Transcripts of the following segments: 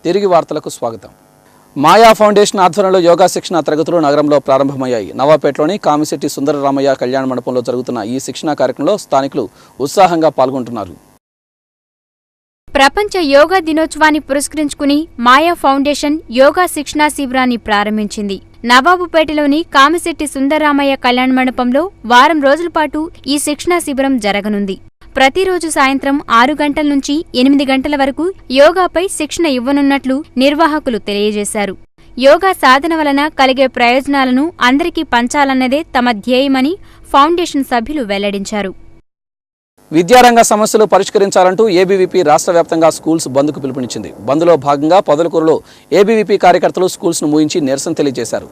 తిరిగి వార్తలకు స్వాగతం. మాయా ఫౌండేషన్ ఆధ్వర్యంలో యోగా శిక్షణ తరగతులు నగరంలో ప్రారంభమయ్యాయి. నవాపేటలోని కామిశెట్టి సుందరరామయ్య కళ్యాణ మండపంలో జరుగుతున్న ఈ శిక్షణా కార్యక్రమంలో స్థానికులు ఉత్సాహంగా పాల్గొంటున్నారు. ప్రపంచ యోగా దినోత్సవాన్ని పురస్కరించుకుని మాయా ఫౌండేషన్ యోగా శిక్షణా శిబిరాన్ని ప్రారంభించింది. నవాబుపేటలోని కామిశెట్టి సుందరరామయ్య కళ్యాణ మండపంలో వారం రోజుల పాటు ఈ శిక్షణా శిబిరం జరగనుంది. ప్రతిరోజు సాయంత్రం 6 గంటల నుంచి 8 గంటల వరకు యోగాపై శిక్షణ ఇవ్వనున్నట్లు నిర్వాహకులు తెలియజేశారు. యోగా సాధన వలన కలిగే ప్రయోజనాలను అందరికీ పంచాలన్నదే తమ ధ్యేయమని ఫౌండేషన్ సభ్యులు వెల్లడించారు. విద్యారంగ సమస్యలు పరిష్కరించాలంటూ ఏబీవీపీ రాష్ట్ర వ్యాప్తంగా స్కూల్స్ బంద్కు పిలుపునిచ్చింది. బంద్లో భాగంగా పొదలకూరులో ఏబీవీపీ కార్యకర్తలు స్కూల్స్ను మూయించి నిరసన తెలియజేశారు.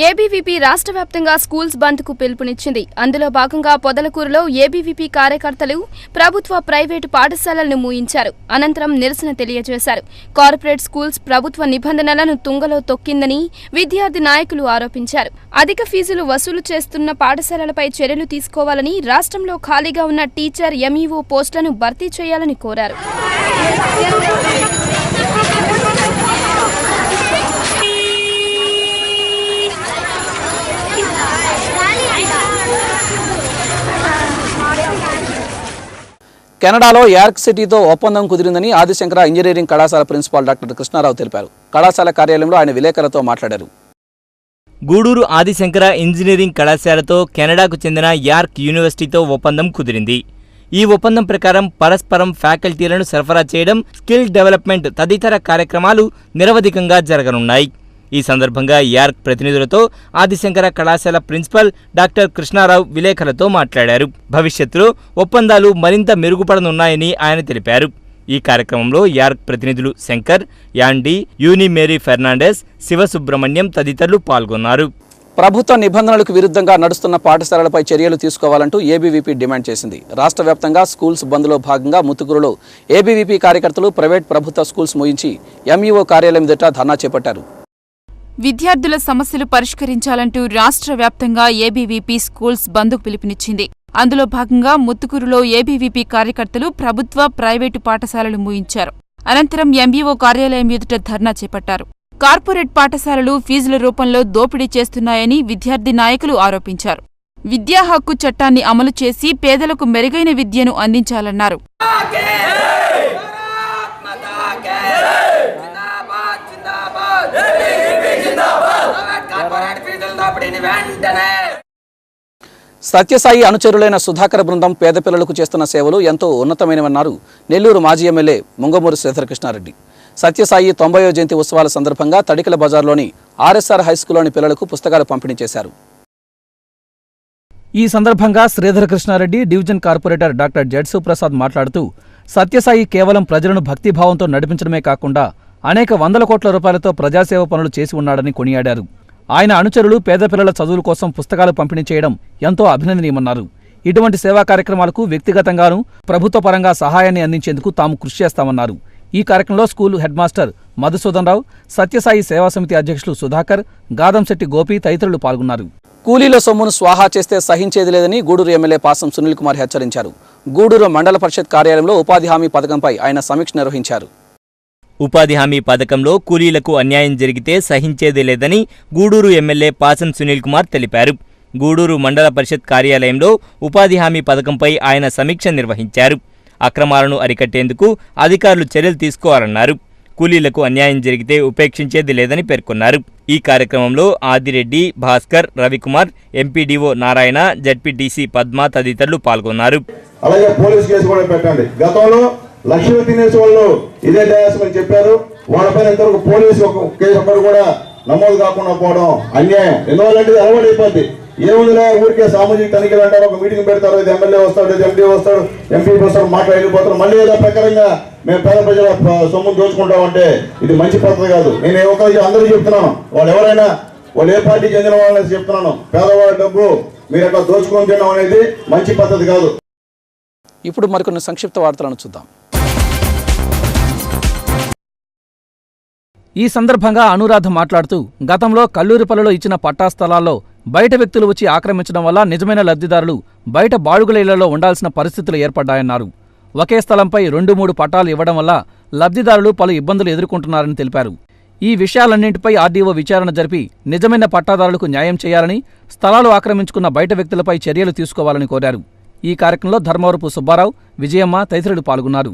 ఏబీవీపీ రాష్ట్ర వ్యాప్తంగా స్కూల్స్ బంద్కు పిలుపునిచ్చింది. అందులో భాగంగా పొదలకూరులో ఏబీవీపీ కార్యకర్తలు ప్రభుత్వ ప్రైవేటు పాఠశాలలను మూయించారు. అనంతరం నిరసన తెలియజేశారు. కార్పొరేట్ స్కూల్స్ ప్రభుత్వ నిబంధనలను తుంగలో తొక్కిందని విద్యార్థి నాయకులు ఆరోపించారు. అధిక ఫీజులు వసూలు చేస్తున్న పాఠశాలలపై చర్యలు తీసుకోవాలని, రాష్ట్రంలో ఖాళీగా ఉన్న టీచర్, ఎంఈఓ పోస్టులను భర్తీ చేయాలని కోరారు. కెనడాలో యార్క్ సిటీతో ఒప్పందం కుదిరిందని ఆదిశంకర ఇంజనీరింగ్ కళాశాల ప్రిన్సిపాల్ డాక్టర్ కృష్ణారావు తెలిపారు. కళాశాల కార్యాలయంలో ఆయన విలేకరులతో మాట్లాడారు. గూడూరు ఆదిశంకర ఇంజనీరింగ్ కళాశాలతో కెనడాకు చెందిన యార్క్ యూనివర్సిటీతో ఒప్పందం కుదిరింది. ఈ ఒప్పందం ప్రకారం పరస్పరం ఫ్యాకల్టీలను సరఫరా చేయడం, స్కిల్ డెవలప్మెంట్ తదితర కార్యక్రమాలు నిరవధికంగా జరగనున్నాయి. ఈ సందర్భంగా యార్క్ ప్రతినిధులతో ఆదిశంకర కళాశాల ప్రిన్సిపల్ డాక్టర్ కృష్ణారావు విలేకరులతో మాట్లాడారు. భవిష్యత్తులో ఒప్పందాలు మరింత మెరుగుపడనున్నాయని ఆయన తెలిపారు. ఈ కార్యక్రమంలో యార్క్ ప్రతినిధులు శంకర్, యాండీ, యూని మేరీ ఫెర్నాండెస్, శివసుబ్రహ్మణ్యం తదితరులు పాల్గొన్నారు. ప్రభుత్వ నిబంధనలకు విరుద్ధంగా నడుస్తున్న పాఠశాలలపై చర్యలు తీసుకోవాలంటూ ఏబీవీపీ డిమాండ్ చేసింది. రాష్ట్ర వ్యాప్తంగా స్కూల్స్ బంద్లో భాగంగా ముత్తుకూరులో ఏబీవీపీ కార్యకర్తలు ప్రైవేట్ ప్రభుత్వ స్కూల్స్ మూయించి ఎంఈఓ కార్యాలయం ఎదుట ధర్నా చేపట్టారు. విద్యార్థుల సమస్యలు పరిష్కరించాలంటూ రాష్ట్ర వ్యాప్తంగా ఏబీవీపీ స్కూల్స్ బంద్కు పిలుపునిచ్చింది. అందులో భాగంగా ముత్తుకూరులో ఏబీవీపీ కార్యకర్తలు ప్రభుత్వ, ప్రైవేటు పాఠశాలలు మూయించారు. అనంతరం ఎంఈఓ కార్యాలయం ఎదుట ధర్నా చేపట్టారు. కార్పొరేట్ పాఠశాలలు ఫీజుల రూపంలో దోపిడీ చేస్తున్నాయని విద్యార్థి నాయకులు ఆరోపించారు. విద్యా హక్కు చట్టాన్ని అమలు చేసి పేదలకు మెరుగైన విద్యను అందించాలన్నారు. సత్యసాయి అనుచరులైన సుధాకర్ బృందం పేద పిల్లలకు చేస్తున్న సేవలు ఎంతో ఉన్నతమైనవన్నారు నెల్లూరు మాజీ ఎమ్మెల్యే ముంగమూరు శ్రీధరకృష్ణారెడ్డి. సత్యసాయి 90వ జయంతి ఉత్సవాల సందర్భంగా తడికల బజార్లోని ఆర్ఎస్ఆర్ హైస్కూల్లోని పిల్లలకు పుస్తకాలు పంపిణీ చేశారు. ఈ సందర్భంగా Sridharakrishnareddy division corporator doctor జడ్సు Prasad మాట్లాడుతూ సత్యసాయి కేవలం ప్రజలను భక్తిభావంతో నడిపించడమే కాకుండా అనేక వందల కోట్ల రూపాయలతో ప్రజాసేవ పనులు చేసి ఉన్నాడని కొనియాడారు. ఆయన అనుచరులు పేద పిల్లల చదువుల కోసం పుస్తకాలు పంపిణీ చేయడం ఎంతో అభినందనీయమన్నారు. ఇటువంటి సేవా కార్యక్రమాలకు వ్యక్తిగతంగానూ ప్రభుత్వ పరంగా సహాయాన్ని అందించేందుకు తాము కృషి చేస్తామన్నారు. ఈ కార్యక్రమంలో school head master Madhusudanarao, Sathya Sai సేవా సమితి అధ్యక్షులు సుధాకర్, గాదంశెట్టి గోపి తదితరులు పాల్గొన్నారు. కూలీల సొమ్మును స్వాహా చేస్తే సహించేది లేదని గూడూరు ఎమ్మెల్యే పాసం సునీల్ కుమార్ హెచ్చరించారు. గూడూరు మండల పరిషత్ కార్యాలయంలో ఉపాధి హామీ పథకంపై ఆయన సమీక్ష నిర్వహించారు. ఉపాధి హామీ పథకంలో కూలీలకు అన్యాయం జరిగితే సహించేది లేదని గూడూరు ఎమ్మెల్యే పాసం సునీల్ కుమార్ తెలిపారు. గూడూరు మండల పరిషత్ కార్యాలయంలో ఉపాధి హామీ పథకంపై ఆయన సమీక్ష నిర్వహించారు. అక్రమాలను అరికట్టేందుకు అధికారులు చర్యలు తీసుకోవాలన్నారు. కూలీలకు అన్యాయం జరిగితే ఉపేక్షించేది లేదని పేర్కొన్నారు. ఈ కార్యక్రమంలో ఆదిరెడ్డి, భాస్కర్, రవికుమార్, ఎంపీడీఓ నారాయణ, జడ్పీటీసీ పద్మ తదితరులు పాల్గొన్నారు. అలాగే పోలీస్ కేసు కూడా పెట్టండి. గతంలో లక్ష్మీ తినేసి వాళ్ళు ఇదే డయాసమని చెప్పారు. వాళ్ళపైన ఇంతవరకు పోలీసు ఒక కేసు ఒక్కడు కూడా నమోదు కాకుండా పోవడం అన్యాయం. ఎందువల్లంటే అలవాటు అయిపోద్ది. ఏముందిలే ఊరికే సామాజిక తనిఖీలు అంటారు, ఒక మీటింగ్ పెడతారు, ఇది ఎమ్మెల్యే వస్తాడు, ఇది ఎంపీ వస్తాడు, ఎంపీ వస్తాడు, మాట్లాడిపోతారు, మళ్ళీ ఏదో ప్రకారంగా మేము పేద ప్రజల సొమ్మును దోచుకుంటామంటే ఇది మంచి పద్ధతి కాదు. నేను ఒకరికి అందరూ చెప్తున్నాను, వాళ్ళు ఎవరైనా వాళ్ళు ఏ పార్టీకి చెందిన వాళ్ళని చెప్తున్నాను, పేదవాళ్ళ డబ్బు మీరు అట్లా దోచుకొని తినడం అనేది మంచి పద్ధతి కాదు. ఇప్పుడు మరికొన్ని సంక్షిప్త వార్తలను చూద్దాం. ఈ సందర్భంగా అనురాధ మాట్లాడుతూ గతంలో కల్లూరిపల్లిలో ఇచ్చిన పట్టా స్థలాల్లో బయట వ్యక్తులు వచ్చి ఆక్రమించడం వల్ల నిజమైన లబ్ధిదారులు బయట బాడుగుల ఇళ్లలో ఉండాల్సిన పరిస్థితులు ఏర్పడ్డాయన్నారు. ఒకే స్థలంపై 2-3 పట్టాలు ఇవ్వడం వల్ల లబ్ధిదారులు పలు ఇబ్బందులు ఎదుర్కొంటున్నారని తెలిపారు. ఈ విషయాలన్నింటిపై ఆర్డీఓ విచారణ జరిపి నిజమైన పట్టాదారులకు న్యాయం చేయాలని, స్థలాలు ఆక్రమించుకున్న బయట వ్యక్తులపై చర్యలు తీసుకోవాలని కోరారు. ఈ కార్యక్రమంలో ధర్మవరపు సుబ్బారావు, విజయమ్మ తదితరులు పాల్గొన్నారు.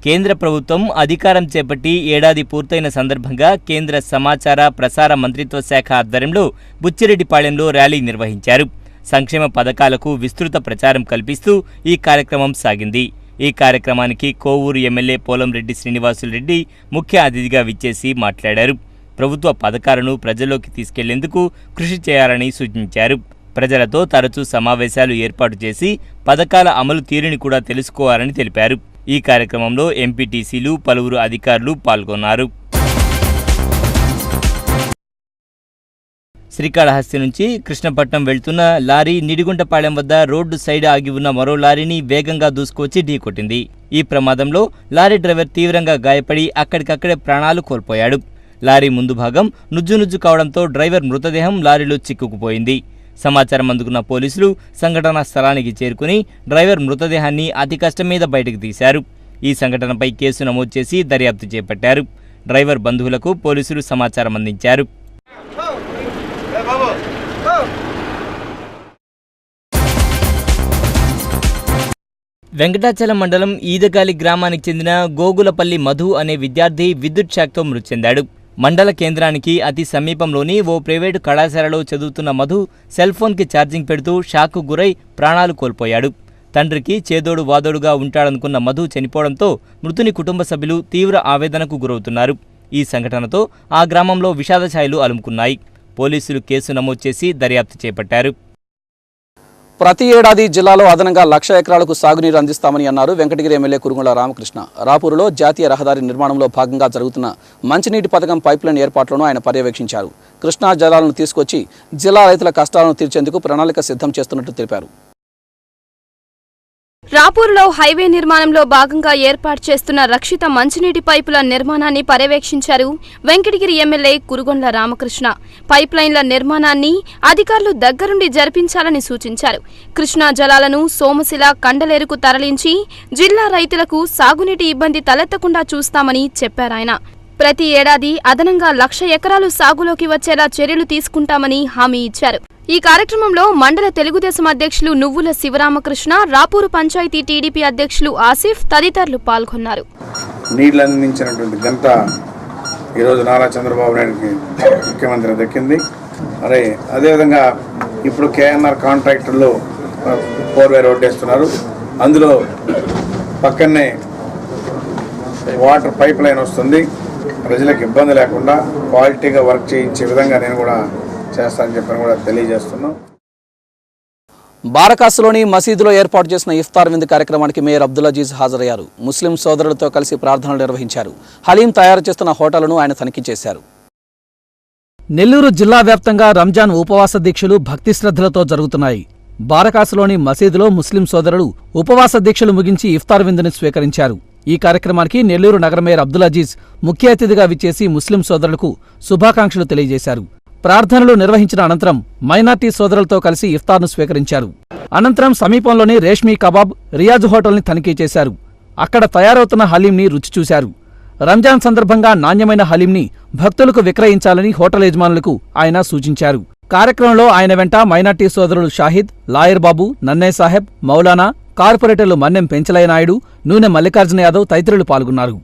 కేంద్ర ప్రభుత్వం అధికారం చేపట్టి ఏడాది పూర్తయిన సందర్భంగా కేంద్ర సమాచార ప్రసార మంత్రిత్వ శాఖ ఆధ్వర్యంలో బుచ్చిరెడ్డిపాళెంలో ర్యాలీ నిర్వహించారు. సంక్షేమ పథకాలకు విస్తృత ప్రచారం కల్పిస్తూ ఈ కార్యక్రమం సాగింది. ఈ కార్యక్రమానికి కోవూరు ఎమ్మెల్యే పోలంరెడ్డి శ్రీనివాసులరెడ్డి ముఖ్య అతిథిగా విచ్చేసి మాట్లాడారు. ప్రభుత్వ పథకాలను ప్రజల్లోకి తీసుకెళ్లేందుకు కృషి చేయాలని సూచించారు. ప్రజలతో తరచూ సమావేశాలు ఏర్పాటు చేసి పథకాల అమలు తీరుని కూడా తెలుసుకోవాలని తెలిపారు. ఈ కార్యక్రమంలో ఎంపీటీసీలు, పలువురు అధికారులు పాల్గొన్నారు. శ్రీకాళహస్తి నుంచి కృష్ణపట్నం వెళ్తున్న లారీ నిడిగుంటపాళెం వద్ద రోడ్డు సైడ్ ఆగి ఉన్న మరో లారీని వేగంగా దూసుకొచ్చి ఢీకొట్టింది. ఈ ప్రమాదంలో లారీ డ్రైవర్ తీవ్రంగా గాయపడి అక్కడికక్కడే ప్రాణాలు కోల్పోయాడు. లారీ ముందు భాగం నుజ్జునుజ్జు కావడంతో డ్రైవర్ మృతదేహం లారీలో చిక్కుకుపోయింది. సమాచారం అందుకున్న పోలీసులు సంఘటనా స్థలానికి చేరుకుని డ్రైవర్ మృతదేహాన్ని అతి కష్టం మీద బయటకు తీశారు. ఈ సంఘటనపై కేసు నమోదు చేసి దర్యాప్తు చేపట్టారు. డ్రైవర్ బంధువులకు పోలీసులు సమాచారం అందించారు. వెంకటాచలం మండలం ఈదగాలి గ్రామానికి చెందిన గోగులపల్లి మధు అనే విద్యార్థి విద్యుత్ షాక్తో మృతి చెందాడు. మండల కేంద్రానికి అతి సమీపంలోని ఓ ప్రైవేటు కళాశాలలో చదువుతున్న మధు సెల్ఫోన్కి ఛార్జింగ్ పెడుతూ షాక్కు గురై ప్రాణాలు కోల్పోయాడు. తండ్రికి చేదోడు వాదోడుగా ఉంటాడనుకున్న మధు చనిపోవడంతో మృతుని కుటుంబ సభ్యులు తీవ్ర ఆవేదనకు గురవుతున్నారు. ఈ సంఘటనతో ఆ గ్రామంలో విషాద ఛాయలు అలుముకున్నాయి. పోలీసులు కేసు నమోదు చేసి దర్యాప్తు చేపట్టారు. ప్రతి ఏడాది జిల్లాలో అదనంగా 1,00,000 ఎకరాలకు సాగునీరు అందిస్తామని అన్నారు వెంకటగిరి ఎమ్మెల్యే కురుగుండ్ల రామకృష్ణ. రాపూరులో జాతీయ రహదారి నిర్మాణంలో భాగంగా జరుగుతున్న మంచినీటి పథకం పైప్లైన్ ఏర్పాట్లను ఆయన పర్యవేక్షించారు. కృష్ణా జలాలను తీసుకొచ్చి జిల్లా రైతుల కష్టాలను తీర్చేందుకు ప్రణాళిక సిద్ధం చేస్తున్నట్టు తెలిపారు. రాపూర్లో హైవే నిర్మాణంలో భాగంగా ఏర్పాటు చేస్తున్న రక్షిత మంచినీటి పైపుల నిర్మాణాన్ని పర్యవేక్షించారు వెంకటగిరి ఎమ్మెల్యే కురుగుండ్ల రామకృష్ణ. పైప్లైన్ల నిర్మాణాన్ని అధికారులు దగ్గరుండి జరిపించాలని సూచించారు. కృష్ణా జలాలను సోమశిల, కండలేరుకు తరలించి జిల్లా రైతులకు సాగునీటి ఇబ్బంది తలెత్తకుండా చూస్తామని చెప్పారాయన. ప్రతి ఏడాది అదనంగా 1,00,000 ఎకరాలు సాగులోకి వచ్చేలా చర్యలు తీసుకుంటామని హామీ ఇచ్చారు. ఈ కార్యక్రమంలో మండల తెలుగుదేశం అధ్యక్షులు నువ్వుల శివరామకృష్ణ, రాపూరు పంచాయతీ టీడీపీ అధ్యక్షులు ఆసిఫ్ తదితరులు పాల్గొన్నారు. నీళ్లు అందించినటువంటి ఘనత ఈరోజు నారా చంద్రబాబు నాయుడుకి ముఖ్యమంత్రి దక్కింది. మరి అదేవిధంగా ఇప్పుడు కేఎన్ఆర్ కాంట్రాక్టర్లు 4-వే రోడ్డు వేస్తున్నారు. అందులో పక్కనే వాటర్ పైప్ లైన్ వస్తుంది. ప్రజలకు ఇబ్బంది లేకుండా క్వాలిటీగా వర్క్ చేయించే విధంగా నేను కూడా చేస్తానని చెప్పని కూడా తెలియజేస్తున్నాం. బారకాసులోని మసీదులో ఏర్పాటు చేసిన ఇఫ్తార్ విందు కార్యక్రమానికి మేయర్ అబ్దుల్ అజీజ్ హాజరయ్యారు. ముస్లిం సోదరులతో కలిసి ప్రార్థనలు నిర్వహించారు. హలీం తయారు చేస్తున్న హోటళ్లను ఆయన తనిఖీ చేశారు. నెల్లూరు జిల్లా వ్యాప్తంగా రంజాన్ ఉపవాస దీక్షలు భక్తి శ్రద్ధలతో జరుగుతున్నాయి. బారకాసులోని మసీదులో ముస్లిం సోదరులు ఉపవాస దీక్షలు ముగించి ఇఫ్తార్ విందుని స్వీకరించారు. ఈ కార్యక్రమానికి నెల్లూరు నగర మేయర్ అబ్దుల్ అజీజ్ ముఖ్య అతిథిగా విచ్చేసి ముస్లిం సోదరులకు శుభాకాంక్షలు తెలియజేశారు. ప్రార్థనలు నిర్వహించిన అనంతరం మైనార్టీ సోదరులతో కలిసి ఇఫ్తార్ను స్వీకరించారు. అనంతరం సమీపంలోని రేష్మీ కబాబ్, రియాజ్ హోటల్ని తనిఖీ చేశారు. అక్కడ తయారవుతున్న హలీంని రుచి చూశారు. రంజాన్ సందర్భంగా నాణ్యమైన హలీంని భక్తులకు విక్రయించాలని హోటల్ యజమానులకు ఆయన సూచించారు. కార్యక్రమంలో ఆయన వెంట మైనార్టీ సోదరులు షాహిద్, లాయర్ బాబు, నన్నే సాహెబ్, మౌలానా, కార్పొరేటర్లు మన్నెం పెంచలయ్య నాయుడు, నూనె మల్లికార్జున యాదవ్ తదితరులు పాల్గొన్నారు.